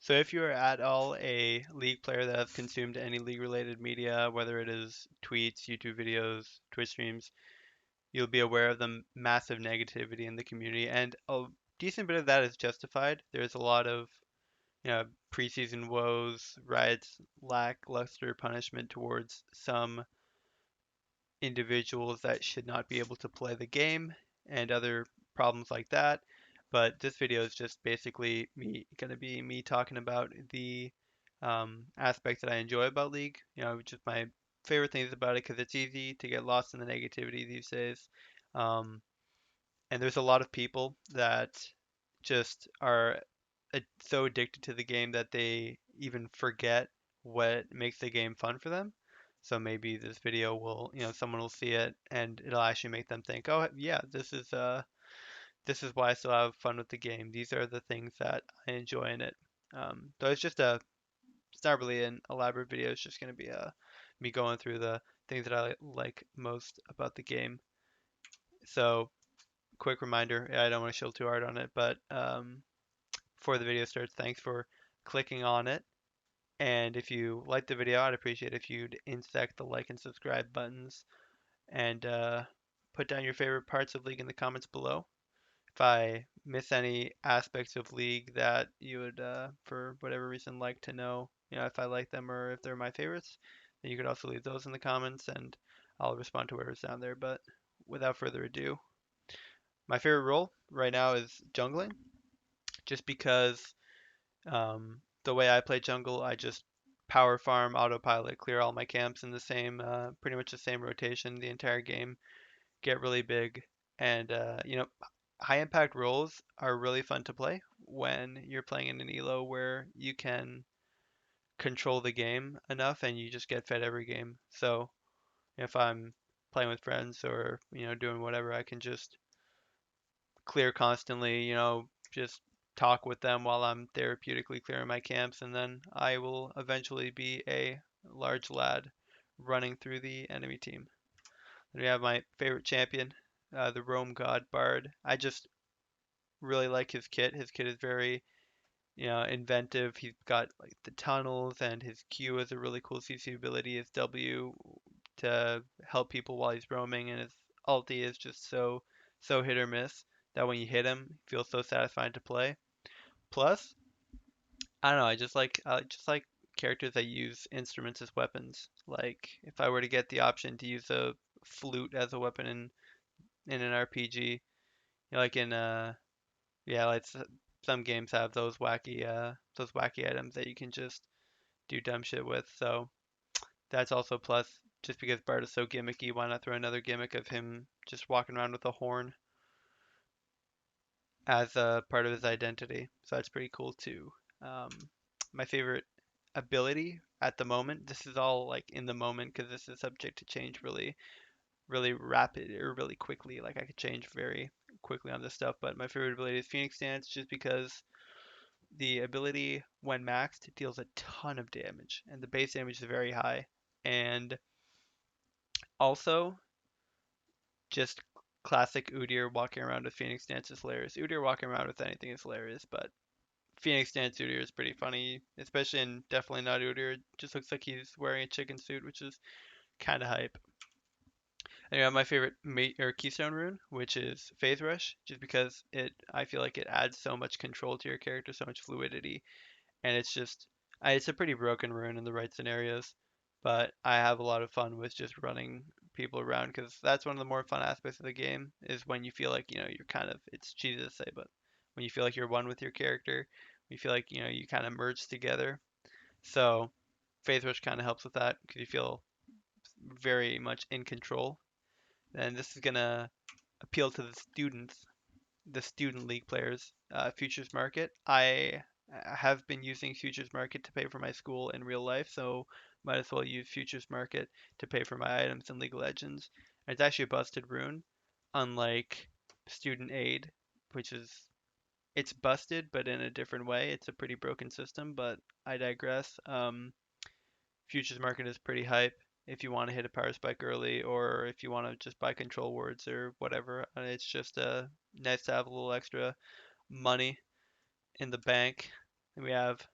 So if you are at all a League player that has consumed any League-related media, whether it is tweets, YouTube videos, Twitch streams, you'll be aware of the massive negativity in the community, and a decent bit of that is justified. There's a lot of, preseason woes, riots, lackluster punishment towards some individuals that should not be able to play the game, and other problems like that. But this video is just basically gonna be me talking about the aspects that I enjoy about League. Just my favorite things about it because it's easy to get lost in the negativity these days. Um, and there's a lot of people that just are so addicted to the game that they even forget what makes the game fun for them. So maybe this video will, someone will see it and it'll actually make them think, oh yeah, this is why I still have fun with the game. These are the things that I enjoy in it. Though it's not really an elaborate video. It's just gonna be me going through the things that I like most about the game. So quick reminder, I don't want to shill too hard on it, but before the video starts, thanks for clicking on it. And if you like the video, I'd appreciate if you'd insect the like and subscribe buttons and put down your favorite parts of League in the comments below. If I miss any aspects of League that you would, for whatever reason, like to know, if I like them or if they're my favorites, then you could also leave those in the comments and I'll respond to whatever's down there. But without further ado, my favorite role right now is jungling, just because the way I play jungle, I just power farm, autopilot, clear all my camps in the same, pretty much the same rotation the entire game, get really big, and high impact roles are really fun to play when you're playing in an elo where you can control the game enough and you just get fed every game. So if I'm playing with friends or doing whatever, I can just clear constantly, just talk with them while I'm therapeutically clearing my camps, and then I will eventually be a large lad running through the enemy team. Then we have my favorite champion, the Rome God Bard. I just really like his kit. His kit is very, inventive. He's got like the tunnels, and his Q is a really cool CC ability. His W to help people while he's roaming, and his ulti is just so hit or miss that when you hit him, it feels so satisfying to play. Plus, I don't know, I just like characters that use instruments as weapons. Like if I were to get the option to use a flute as a weapon in an RPG, like in yeah, like some games have those wacky items that you can just do dumb shit with. So that's also plus. Just because Bard is so gimmicky, why not throw another gimmick of him just walking around with a horn as a part of his identity? So that's pretty cool too. Um, my favorite ability at the moment, this is all like in the moment because this is subject to change really, really rapid or really quickly. Like I could change very quickly on this stuff, but my favorite ability is Phoenix Dance just because the ability, when maxed, deals a ton of damage, and the base damage is very high. And also, just classic Udyr walking around with Phoenix Dance is hilarious. Udyr walking around with anything is hilarious, but Phoenix Dance Udyr is pretty funny, especially in definitely not Udyr. It just looks like he's wearing a chicken suit, which is kind of hype. And you have my favorite mate or keystone rune, which is Phase Rush, just because I feel like it adds so much control to your character, so much fluidity, and it's a pretty broken rune in the right scenarios, but I have a lot of fun with just running people around because that's one of the more fun aspects of the game is when you feel like you're kind of, it's cheesy to say, but when you feel like you're one with your character, you feel like you kind of merge together. So Phase Rush kind of helps with that because you feel very much in control, and this is gonna appeal to the student league players. Futures market. I have been using futures market to pay for my school in real life, so might as well use futures market to pay for my items in League of Legends. And it's actually a busted rune, unlike student aid, which is it's busted, but in a different way. It's a pretty broken system, but I digress. Futures market is pretty hype if you want to hit a power spike early, or if you want to just buy control wards or whatever. It's just nice to have a little extra money in the bank. And we have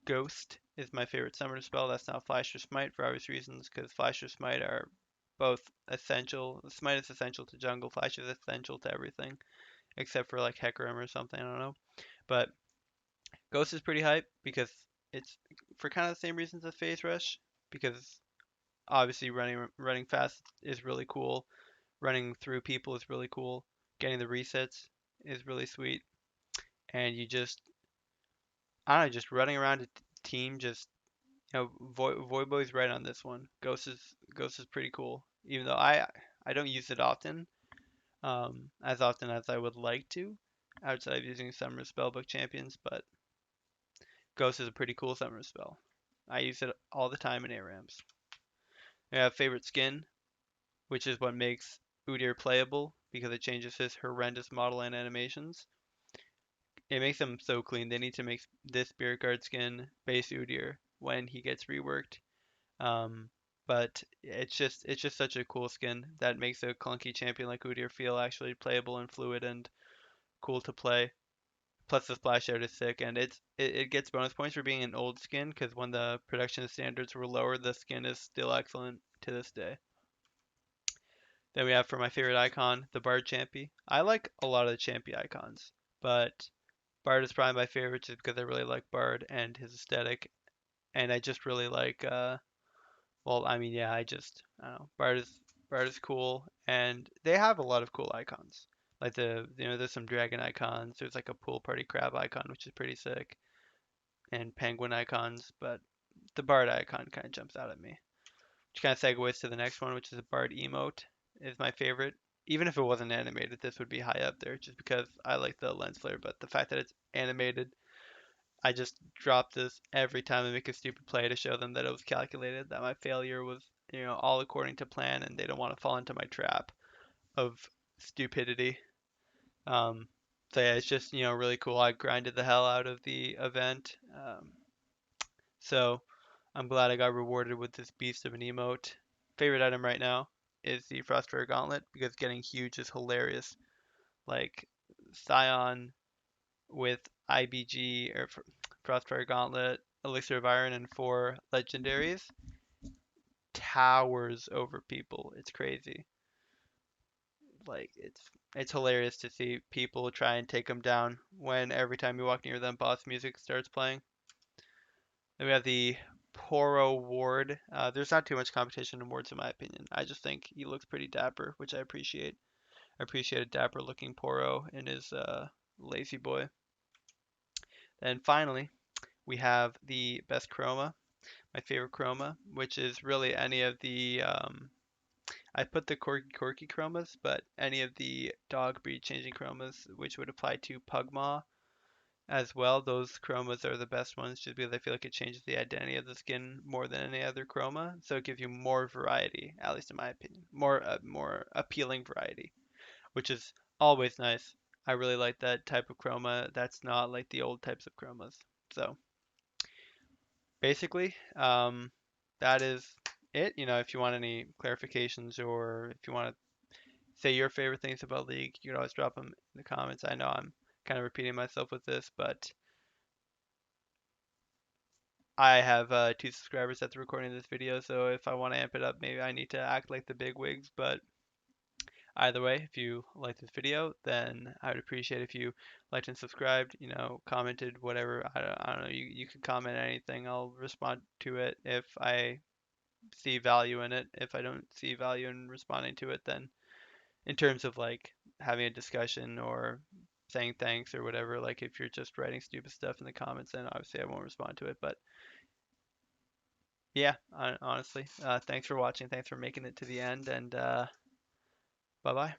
Ghost is my favorite summoner spell. That's not Flash or Smite for obvious reasons, because Flash or Smite are both essential. Smite is essential to jungle. Flash is essential to everything, except for like Hecarim or something. I don't know. But Ghost is pretty hype because it's for kind of the same reasons as Phase Rush, because obviously running fast is really cool. Running through people is really cool. Getting the resets is really sweet, and you just I don't know, just running around a team, just Voiboy's right on this one. Ghost is pretty cool, even though I don't use it often, as often as I would like to, outside of using Summer Spellbook Champions. But Ghost is a pretty cool Summer spell. I use it all the time in ARAMs. I have favorite skin, which is what makes Udyr playable because it changes his horrendous model and animations. It makes them so clean. They need to make this Spirit Guard skin base Udyr when he gets reworked. Um, but it's just such a cool skin that makes a clunky champion like Udyr feel actually playable and fluid and cool to play. Plus the splash out is sick, and it gets bonus points for being an old skin because when the production standards were lower, the skin is still excellent to this day. Then we have for my favorite icon, the Bard Champy. I like a lot of the Champy icons, but Bard is probably my favorite just because I really like Bard and his aesthetic, and I just really like well, I mean, yeah, I don't know. Bard is cool, and they have a lot of cool icons. Like there's some dragon icons. There's like a pool party crab icon, which is pretty sick, and penguin icons. But the Bard icon kind of jumps out at me, which kind of segues to the next one, which is a Bard emote. Is my favorite. Even if it wasn't animated, this would be high up there, just because I like the lens flare. But the fact that it's animated, I just drop this every time I make a stupid play to show them that it was calculated, that my failure was, all according to plan, and they don't want to fall into my trap of stupidity. Um, so yeah, it's just, really cool. I grinded the hell out of the event. So I'm glad I got rewarded with this beast of an emote. Favorite item right now is the Frostfire Gauntlet because getting huge is hilarious. Like Scion with IBG or Frostfire Gauntlet, Elixir of Iron, and 4 legendaries towers over people. It's crazy. Like it's hilarious to see people try and take them down when every time you walk near them, boss music starts playing. Then we have the Poro Ward. There's not too much competition in wards in my opinion. I just think he looks pretty dapper, which I appreciate. I appreciate a dapper looking Poro in his lazy boy. Then finally, we have the best chroma, my favorite chroma, which is really any of the I put the quirky chromas, but any of the dog breed changing chromas, which would apply to Pugmaw as well, those chromas are the best ones just because I feel like it changes the identity of the skin more than any other chroma. So it gives you more variety, at least in my opinion, more appealing variety, which is always nice. I really like that type of chroma that's not like the old types of chromas. So basically, that is it. If you want any clarifications or if you want to say your favorite things about League, you can always drop them in the comments. I know I'm kind of repeating myself with this, but I have 2 subscribers at the recording of this video, so if I want to amp it up, maybe I need to act like the big wigs. But either way, if you like this video, then I would appreciate if you liked and subscribed, commented, whatever. I don't know, you can comment anything. I'll respond to it if I see value in it. If I don't see value in responding to it, then in terms of like having a discussion or saying thanks or whatever, like if you're just writing stupid stuff in the comments, then obviously I won't respond to it. But yeah, honestly, thanks for watching. Thanks for making it to the end, and bye bye.